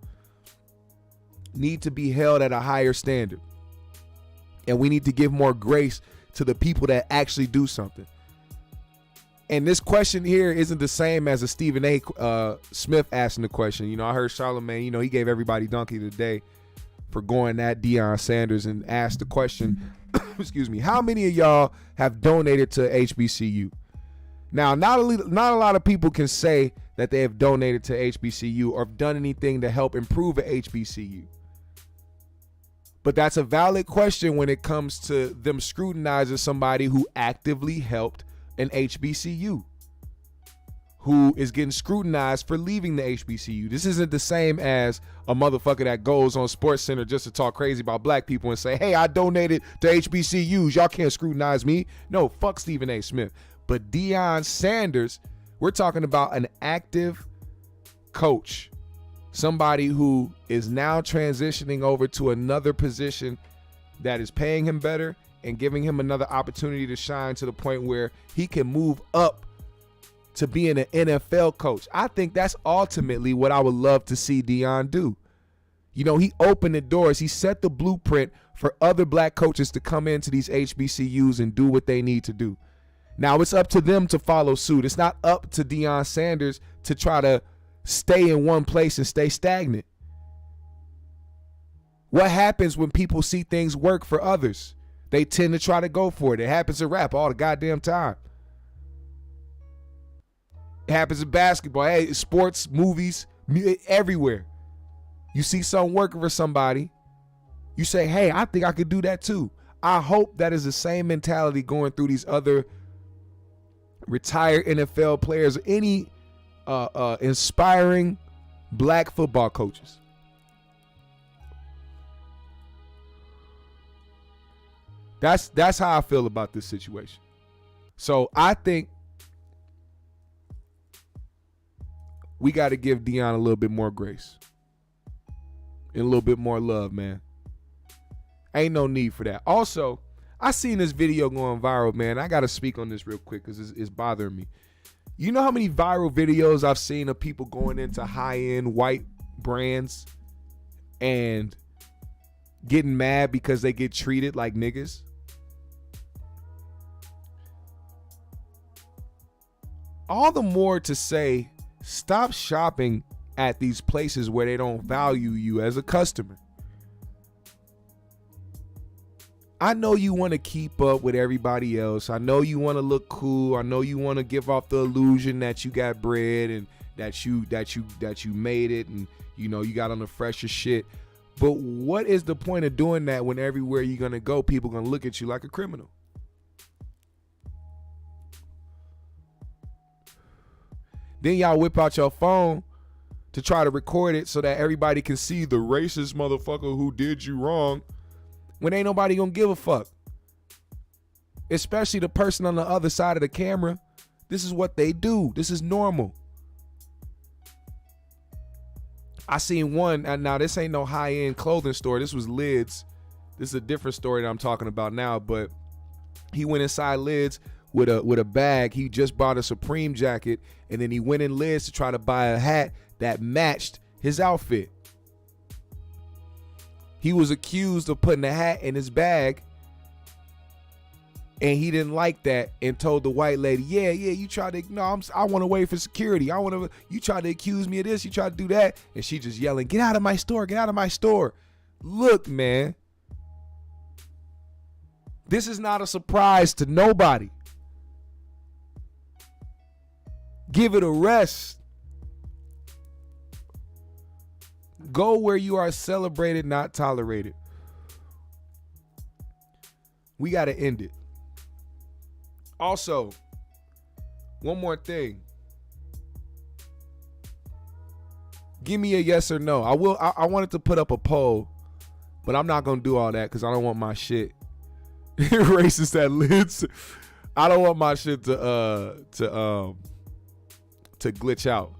need to be held at a higher standard. And we need to give more grace to the people that actually do something. And this question here isn't the same as a Stephen A. Smith asking the question. I heard Charlamagne, he gave everybody donkey today for going at Deion Sanders and asked the question, excuse me, how many of y'all have donated to HBCU? Now, not a lot of people can say that they have donated to HBCU or have done anything to help improve a HBCU. But that's a valid question when it comes to them scrutinizing somebody who actively helped an HBCU, who is getting scrutinized for leaving the HBCU. This isn't the same as a motherfucker that goes on SportsCenter just to talk crazy about black people and say, hey, I donated to HBCUs. Y'all can't scrutinize me. No, fuck Stephen A. Smith. But Deion Sanders, we're talking about an active coach, somebody who is now transitioning over to another position that is paying him better and giving him another opportunity to shine to the point where he can move up to being an NFL coach. I think that's ultimately what I would love to see Deion do. He opened the doors. He set the blueprint for other black coaches to come into these HBCUs and do what they need to do. Now it's up to them to follow suit. It's not up to Deion Sanders to try to stay in one place and stay stagnant. What happens when people see things work for others? They tend to try to go for it. It happens in rap all the goddamn time. It happens in basketball, hey, sports, movies, everywhere. You see something working for somebody, you say, hey, I think I could do that too. I hope that is the same mentality going through these other retired NFL players, any inspiring black football coaches. That's how I feel about this situation. So I think we got to give Deion a little bit more grace and a little bit more love, man. Ain't no need for that. Also, I seen this video going viral, man. I got to speak on this real quick because it's bothering me. You know how many viral videos I've seen of people going into high-end white brands and getting mad because they get treated like niggas? All the more to say, stop shopping at these places where they don't value you as a customer. I know you want to keep up with everybody else. I know you want to look cool. I know you want to give off the illusion that you got bread and that you made it and you know you got on the freshest shit. But what is the point of doing that when everywhere you're gonna go, people gonna look at you like a criminal? Then y'all whip out your phone to try to record it so that everybody can see the racist motherfucker who did you wrong, when ain't nobody gonna give a fuck. Especially the person on the other side of the camera. This is what they do. This is normal. I seen one, and now this ain't no high-end clothing store. This was Lids. This is a different story that I'm talking about now, but he went inside Lids with a bag. He just bought a Supreme jacket, and then he went in Lids to try to buy a hat that matched his outfit. He was accused of putting a hat in his bag, and he didn't like that and told the white lady, yeah, you tried to, no, I want to wait for security. You tried to accuse me of this. You tried to do that. And she just yelling, get out of my store. Get out of my store. Look, man, this is not a surprise to nobody. Give it a rest. Go where you are celebrated, not tolerated. We got to end it. Also, one more thing. Give me a yes or no. I wanted to put up a poll, but I'm not going to do all that because I don't want my shit racist at Lids. I don't want my shit to glitch out.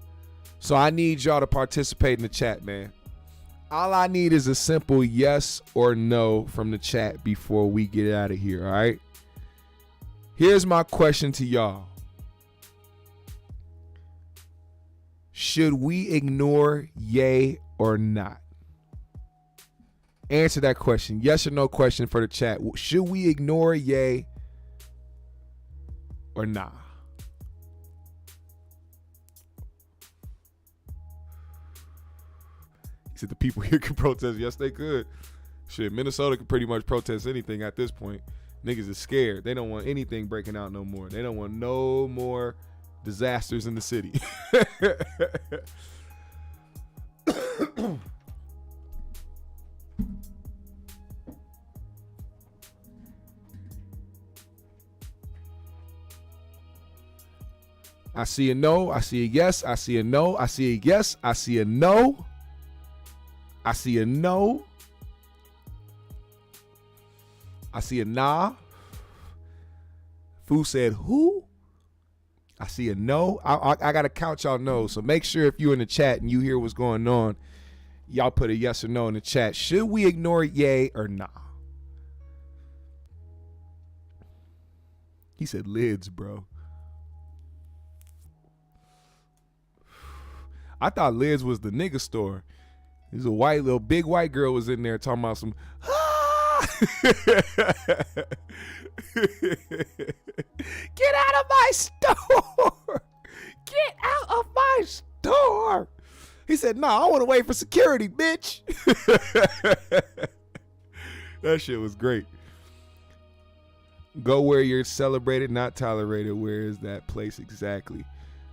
So I need y'all to participate in the chat, man. All I need is a simple yes or no from the chat before we get out of here, all right? Here's my question to y'all. Should we ignore Ye or not? Answer that question. Yes or no question for the chat. Should we ignore Ye or nah? He said the people here can protest. Yes, they could. Shit, Minnesota can pretty much protest anything at this point. Niggas is scared. They don't want anything breaking out no more. They don't want no more disasters in the city. I see a no. I see a yes. I see a no. I see a yes. I see a no. I see a no. I see a nah. Fu said who? I see a no. I got to count y'all no. So make sure if you're in the chat and you hear what's going on, y'all put a yes or no in the chat. Should we ignore Ye or nah? He said Lids, bro. I thought Lids was the nigga store. There's a big white girl was in there talking about some. Get out of my store. Get out of my store. He said, no, I want to wait for security, bitch. That shit was great. Go where you're celebrated, not tolerated. Where is that place exactly?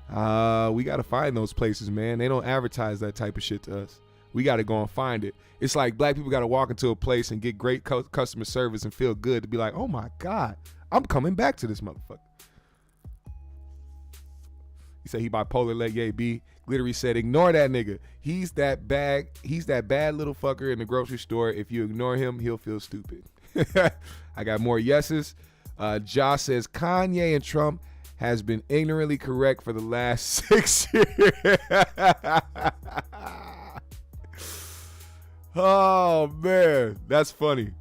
We got to find those places, man. They don't advertise that type of shit to us. We got to go and find it. It's like black people got to walk into a place and get great customer service and feel good to be like, oh my God, I'm coming back to this motherfucker. He said he bipolar, let Ye be. Glittery said, ignore that nigga. He's that bad little fucker in the grocery store. If you ignore him, he'll feel stupid. I got more yeses. Josh says Kanye and Trump has been ignorantly correct for the last 6 years. Oh, man. That's funny.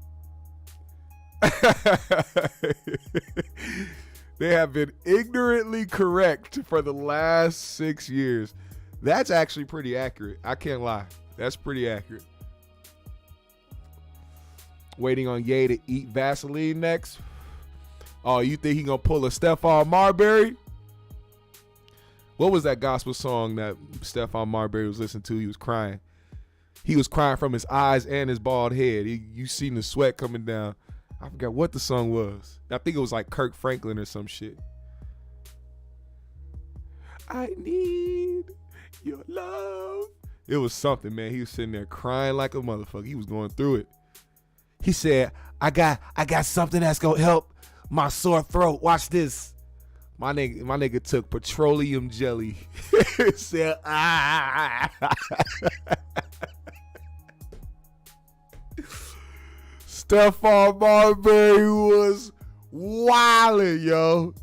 They have been ignorantly correct for the last 6 years. That's actually pretty accurate. I can't lie. That's pretty accurate. Waiting on Ye to eat Vaseline next. Oh, you think he gonna pull a Stephon Marbury? What was that gospel song that Stephon Marbury was listening to? He was crying. He was crying from his eyes and his bald head. You seen the sweat coming down. I forgot what the song was. I think it was like Kirk Franklin or some shit. I need your love. It was something, man. He was sitting there crying like a motherfucker. He was going through it. He said, I got something that's gonna help my sore throat. Watch this. My nigga took petroleum jelly. Said, Stephon Marbury was wildin', yo.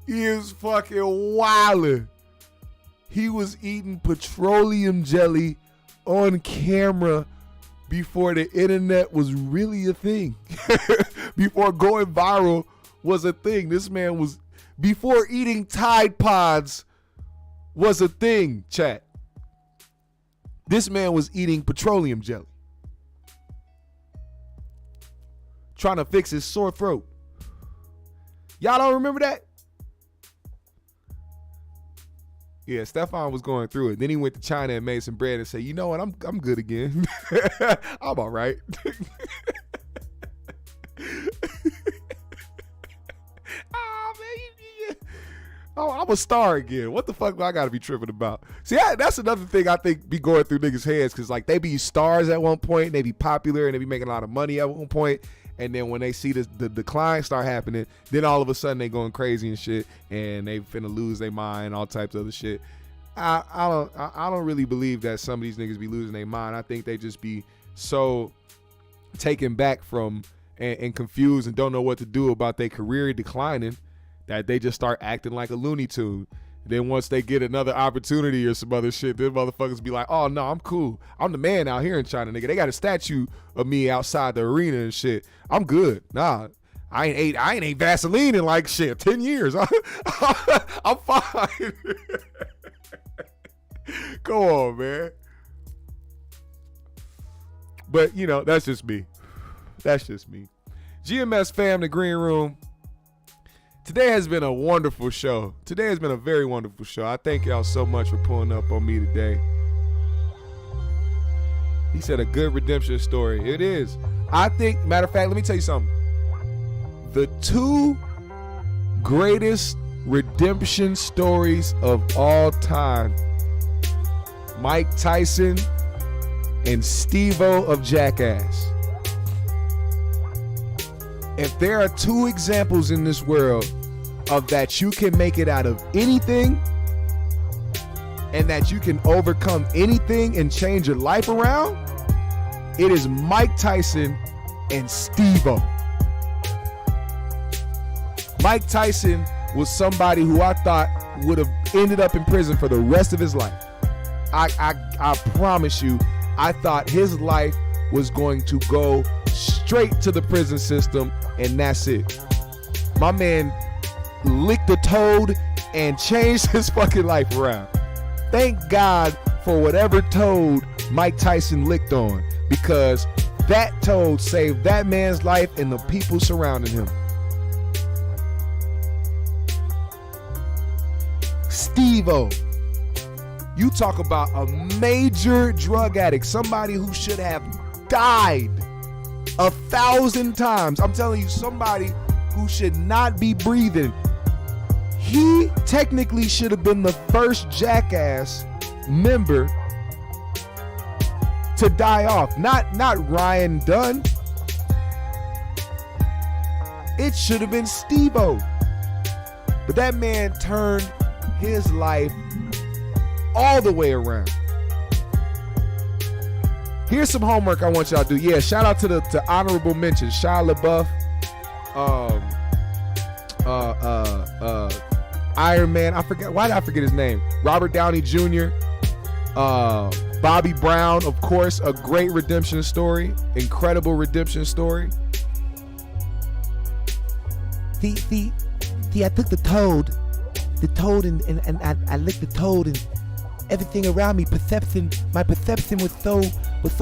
He is fucking wildin'. He was eating petroleum jelly on camera before the internet was really a thing. Before going viral was a thing. This man was, before eating Tide Pods was a thing, chat. This man was eating petroleum jelly. Trying to fix his sore throat. Y'all don't remember that? Yeah, Stephon was going through it. Then he went to China and made some bread and said, you know what, I'm good again. I'm all right. Oh, I'm a star again. What the fuck do I got to be tripping about? See, that's another thing I think be going through niggas' heads, because like they be stars at one point, they be popular, and they be making a lot of money at one point, and then when they see the decline start happening, then all of a sudden they going crazy and shit, and they finna lose their mind, all types of other shit. I don't really believe that some of these niggas be losing their mind. I think they just be so taken back from and confused and don't know what to do about their career declining that they just start acting like a Looney Tune. Then once they get another opportunity or some other shit, then motherfuckers be like, oh no, I'm cool. I'm the man out here in China, nigga. They got a statue of me outside the arena and shit. I'm good. Nah, I ain't ate Vaseline in like shit 10 years. I'm fine. Go on, man. But you know, that's just me. That's just me. GMS fam, the green room. Today has been a wonderful show. Today has been a very wonderful show. I thank y'all so much for pulling up on me today. He said a good redemption story. It is. I think, matter of fact, let me tell you something. The two greatest redemption stories of all time, Mike Tyson and Steve-O of Jackass. If there are two examples in this world of that you can make it out of anything and that you can overcome anything and change your life around, it is Mike Tyson and Steve-O. Mike Tyson was somebody who I thought would have ended up in prison for the rest of his life. I promise you, I thought his life was going to go straight to the prison system, and that's it. My man licked a toad and changed his fucking life around. Thank God for whatever toad Mike Tyson licked on, because that toad saved that man's life and the people surrounding him. Steve-O, you talk about a major drug addict, somebody who should have died 1,000 times. I'm telling you, somebody who should not be breathing. He technically should have been the first Jackass member to die off. Not Ryan Dunn. It should have been Steve-O. But that man turned his life all the way around. Here's some homework I want y'all to do. Yeah, shout out to honorable mentions. Shia LaBeouf, Iron Man. Why did I forget his name? Robert Downey Jr. Bobby Brown, of course, a great redemption story. Incredible redemption story. See, I took the toad and I licked the toad, and everything around me, my perception was so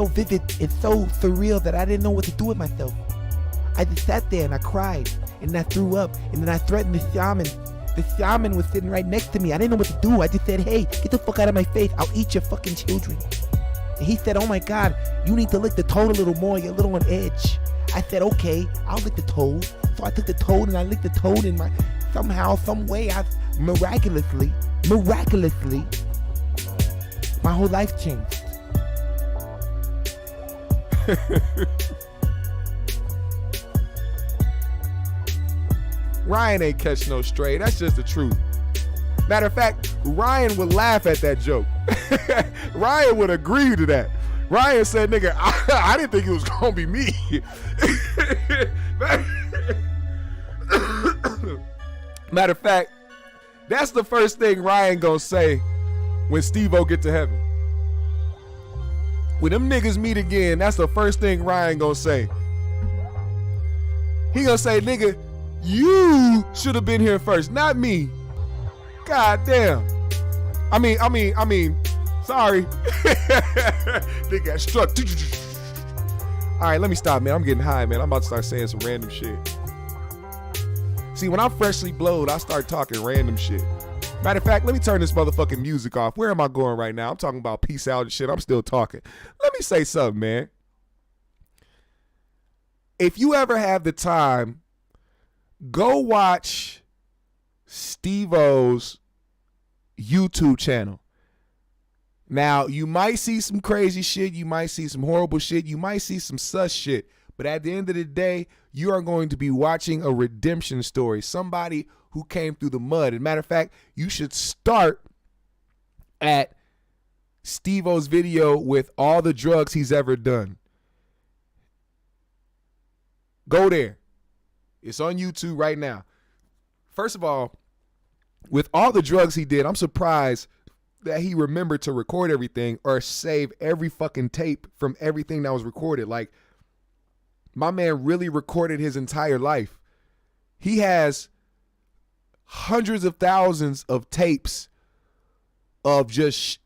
vivid and so surreal that I didn't know what to do with myself. I just sat there and I cried and I threw up, and then I threatened the shaman. The shaman was sitting right next to me. I didn't know what to do. I just said, hey, get the fuck out of my face. I'll eat your fucking children. And he said, oh my God, you need to lick the toad a little more. You're a little on edge. I said, okay, I'll lick the toad. So I took the toad and I licked the toad, and somehow, some way, I miraculously, my whole life changed. Ryan ain't catch no stray. That's just the truth. Matter of fact, Ryan would laugh at that joke. Ryan would agree to that. Ryan said, nigga, I didn't think it was gonna be me. Matter of fact, that's the first thing Ryan gonna say when Steve-O get to heaven. When them niggas meet again, that's the first thing Ryan gonna say. He gonna say, nigga, you should have been here first, not me. God damn. I mean, sorry. Nigga got struck. All right, let me stop, man. I'm getting high, man. I'm about to start saying some random shit. See, when I'm freshly blowed, I start talking random shit. Matter of fact, let me turn this motherfucking music off. Where am I going right now? I'm talking about peace out and shit. I'm still talking. Let me say something, man. If you ever have the time, go watch Steve-O's YouTube channel. Now, you might see some crazy shit. You might see some horrible shit. You might see some sus shit. But at the end of the day, you are going to be watching a redemption story. Somebody who came through the mud. As a matter of fact, you should start at Steve-O's video with all the drugs he's ever done. Go there. It's on YouTube right now. First of all, with all the drugs he did, I'm surprised that he remembered to record everything or save every fucking tape from everything that was recorded. Like, my man really recorded his entire life. He has hundreds of thousands of tapes of just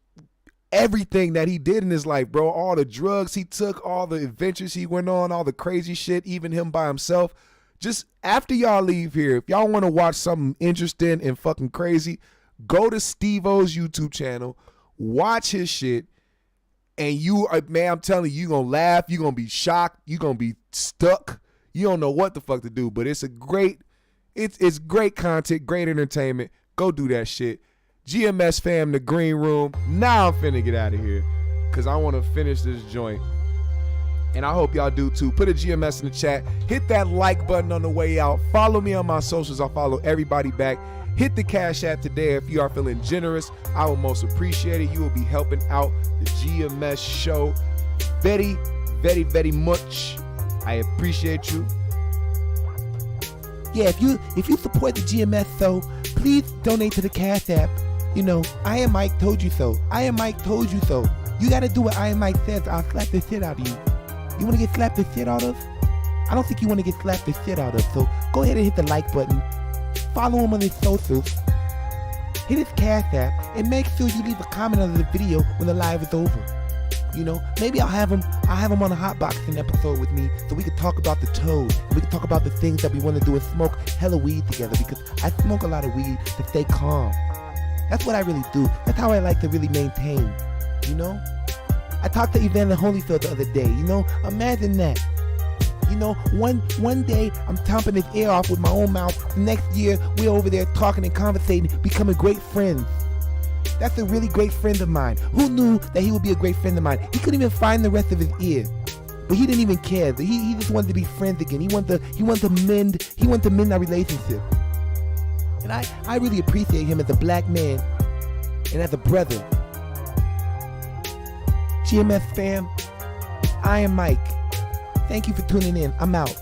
everything that he did in his life, bro. All the drugs he took, all the adventures he went on, all the crazy shit, even him by himself. Just after y'all leave here, if y'all want to watch something interesting and fucking crazy, go to Steve-O's YouTube channel, watch his shit, and you, man, I'm telling you, you're going to laugh, you're going to be shocked, you're going to be stuck. You don't know what the fuck to do, but it's great content, great entertainment. Go do that shit. GMS fam, the green room. Now I'm finna get out of here because I want to finish this joint. And I hope y'all do too. Put a GMS in the chat. Hit that like button on the way out. Follow me on my socials. I'll follow everybody back. Hit the Cash App today if you are feeling generous. I will most appreciate it. You will be helping out the GMS show very, very, very much. I appreciate you. Yeah, if you support the GMS, so please donate to the Cash App. You know, I Am Mike told you so. I Am Mike told you so. You gotta do what I Am Mike says. I'll slap the shit out of you. You wanna get slapped the shit out of? I don't think you wanna get slapped the shit out of. So go ahead and hit the like button. Follow him on his socials. Hit his Cash App and make sure you leave a comment on the video when the live is over. You know, maybe I'll have him on a hotboxing episode with me so we can talk about the toad and we can talk about the things that we want to do and smoke hella weed together, because I smoke a lot of weed to stay calm. That's what I really do. That's how I like to really maintain, you know? I talked to Evander Holyfield the other day, you know? Imagine that. You know, one day I'm chomping his ear off with my own mouth. The next year we're over there talking and conversating, becoming great friends. That's a really great friend of mine. Who knew that he would be a great friend of mine? He couldn't even find the rest of his ear, but he didn't even care. He just wanted to be friends again. He wanted to mend our relationship. And I really appreciate him as a black man and as a brother. GMS fam, I am Mike. Thank you for tuning in. I'm out.